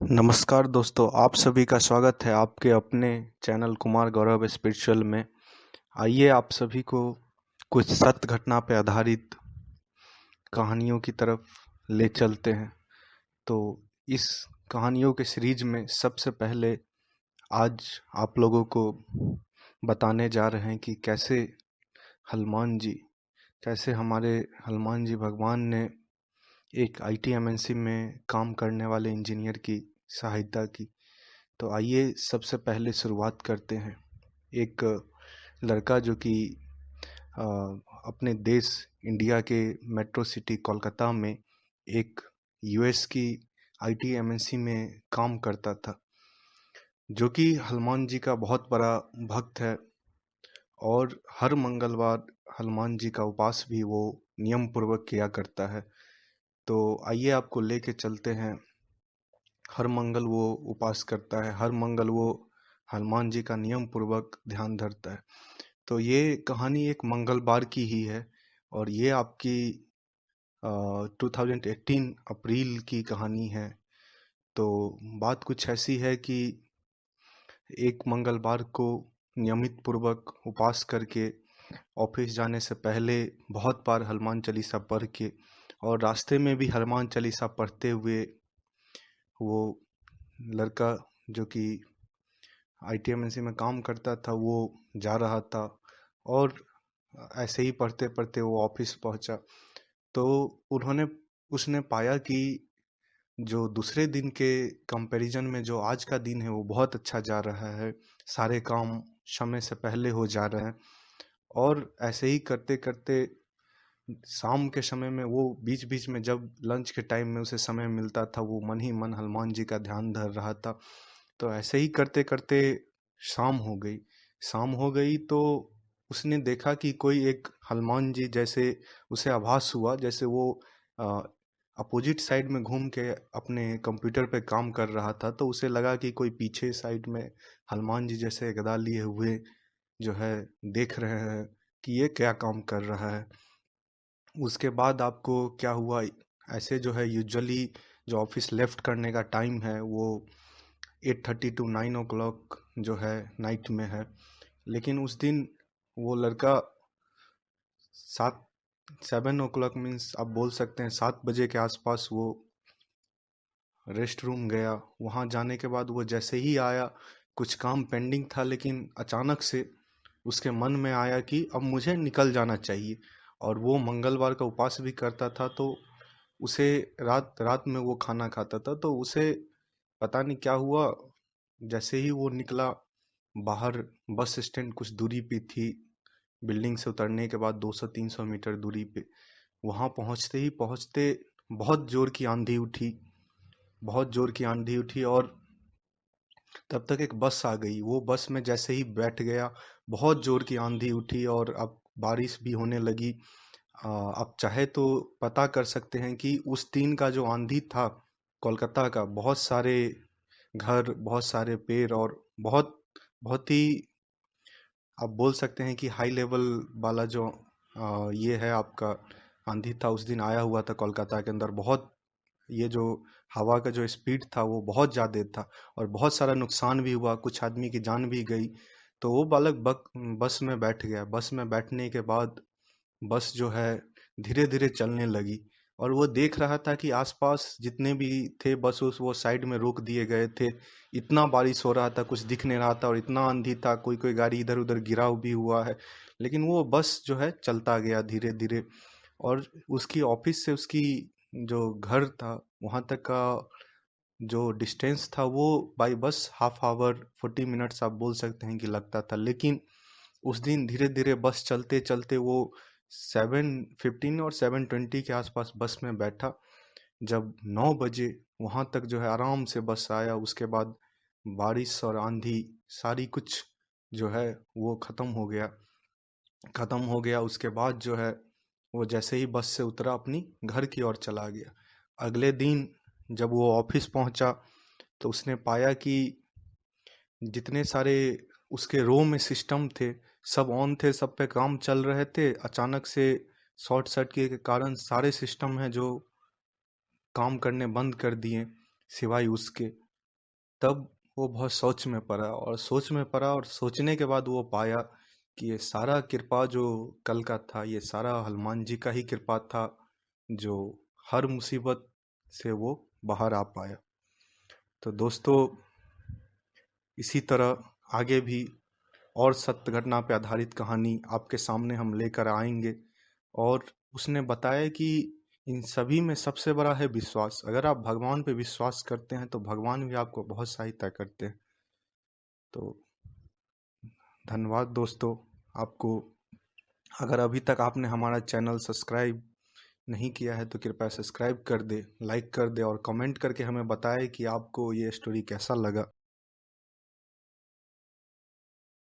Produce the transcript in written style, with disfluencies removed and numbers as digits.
नमस्कार दोस्तों, आप सभी का स्वागत है आपके अपने चैनल कुमार गौरव स्पिरिचुअल में। आइए आप सभी को कुछ सत्य घटना पर आधारित कहानियों की तरफ ले चलते हैं। तो इस कहानियों के सीरीज में सबसे पहले आज आप लोगों को बताने जा रहे हैं कि हनुमान जी कैसे हमारे हनुमान जी भगवान ने एक आईटी एमएनसी में काम करने वाले इंजीनियर की सहायता की। तो आइए सबसे पहले शुरुआत करते हैं। एक लड़का जो कि अपने देश इंडिया के मेट्रो सिटी कोलकाता में एक यूएस की आईटी एमएनसी में काम करता था, जो कि हनुमान जी का बहुत बड़ा भक्त है और हर मंगलवार हनुमान जी का उपास भी वो नियम पूर्वक किया करता है। तो आइए आपको लेके चलते हैं। हर मंगल वो उपास करता है, हर मंगल वो हनुमान जी का नियम पूर्वक ध्यान धरता है। तो ये कहानी एक मंगलवार की ही है और ये आपकी 2018 अप्रैल की कहानी है। तो बात कुछ ऐसी है कि एक मंगलवार को नियमित पूर्वक उपास करके ऑफिस जाने से पहले बहुत बार हनुमान चालीसा पढ़ के और रास्ते में भी हनुमान चालीसा पढ़ते हुए वो लड़का जो कि आईटीएमएनसी में काम करता था वो जा रहा था और ऐसे ही पढ़ते पढ़ते वो ऑफिस पहुंचा। तो उसने पाया कि जो दूसरे दिन के कंपैरिजन में जो आज का दिन है वो बहुत अच्छा जा रहा है, सारे काम समय से पहले हो जा रहे हैं। और ऐसे ही करते करते शाम के समय में वो बीच बीच में जब लंच के टाइम में उसे समय मिलता था वो मन ही मन हनुमान जी का ध्यान धर रहा था। तो ऐसे ही करते करते शाम हो गई। शाम हो गई तो उसने देखा कि कोई एक हनुमान जी जैसे उसे आभास हुआ, जैसे वो अपोजिट साइड में घूम के अपने कंप्यूटर पे काम कर रहा था। तो उसे लगा कि कोई पीछे साइड में हनुमान जी जैसे गदा लिए हुए जो है देख रहे हैं कि ये क्या काम कर रहा है। उसके बाद आपको क्या हुआ, ऐसे जो है यूजुअली जो ऑफिस लेफ्ट करने का टाइम है वो 8:30 टू 9 o'clock जो है नाइट में है। लेकिन उस दिन वो लड़का 7 o'clock मीन्स आप बोल सकते हैं 7 बजे के आसपास वो रेस्ट रूम गया। वहाँ जाने के बाद वो जैसे ही आया, कुछ काम पेंडिंग था लेकिन अचानक से उसके मन में आया कि अब मुझे निकल जाना चाहिए। और वो मंगलवार का उपास भी करता था, तो उसे रात रात में वो खाना खाता था। तो उसे पता नहीं क्या हुआ, जैसे ही वो निकला बाहर, बस स्टैंड कुछ दूरी पे थी बिल्डिंग से उतरने के बाद 200-300 मीटर दूरी पे। वहाँ पहुँचते ही पहुँचते बहुत जोर की आंधी उठी, बहुत जोर की आंधी उठी और तब तक एक बस आ गई। वो बस में जैसे ही बैठ गया, बहुत जोर की आंधी उठी और अब बारिश भी होने लगी। आप चाहे तो पता कर सकते हैं कि उस दिन का जो आंधी था कोलकाता का, बहुत सारे घर, बहुत सारे पेड़ और बहुत बहुत ही आप बोल सकते हैं कि हाई लेवल वाला जो ये है आपका आंधी था, उस दिन आया हुआ था कोलकाता के अंदर। बहुत ये जो हवा का जो स्पीड था वो बहुत ज़्यादा था और बहुत सारा नुकसान भी हुआ, कुछ आदमी की जान भी गई। तो वो बालक बस में बैठ गया। बस में बैठने के बाद बस जो है धीरे धीरे चलने लगी और वो देख रहा था कि आसपास जितने भी थे बस उस वो साइड में रोक दिए गए थे। इतना बारिश हो रहा था, कुछ दिख नहीं रहा था और इतना आंधी था, कोई कोई गाड़ी इधर उधर गिरा भी हुआ है। लेकिन वो बस जो है चलता गया धीरे धीरे। और उसकी ऑफिस से उसकी जो घर था वहाँ तक का जो डिस्टेंस था वो by bus half hour 40 minutes आप बोल सकते हैं कि लगता था। लेकिन उस दिन धीरे धीरे बस चलते चलते वो 7:15 और 7:20 के आसपास बस में बैठा। जब 9 बजे वहाँ तक जो है आराम से बस आया, उसके बाद बारिश और आंधी सारी कुछ जो है वो ख़त्म हो गया। ख़त्म हो गया उसके बाद जो है वो जैसे ही बस से उतरा अपनी घर की ओर चला गया। अगले दिन जब वो ऑफिस पहुंचा तो उसने पाया कि जितने सारे उसके रो में सिस्टम थे सब ऑन थे, सब पे काम चल रहे थे। अचानक से शॉर्ट सर्किट के कारण सारे सिस्टम हैं जो काम करने बंद कर दिए सिवाय उसके। तब वो बहुत सोच में पड़ा, और सोच में पड़ा, और सोचने के बाद वो पाया कि ये सारा कृपा जो कल का था, ये सारा हनुमान जी का ही कृपा था, जो हर मुसीबत से वो बाहर आ पाया। तो दोस्तों, इसी तरह आगे भी और सत्य घटना पे आधारित कहानी आपके सामने हम लेकर आएंगे। और उसने बताया कि इन सभी में सबसे बड़ा है विश्वास। अगर आप भगवान पे विश्वास करते हैं तो भगवान भी आपको बहुत सहायता करते हैं। तो धन्यवाद दोस्तों। आपको, अगर अभी तक आपने हमारा चैनल सब्सक्राइब नहीं किया है तो कृपया सब्सक्राइब कर दे, लाइक कर दे, और कमेंट करके हमें बताएं कि आपको ये स्टोरी कैसा लगा।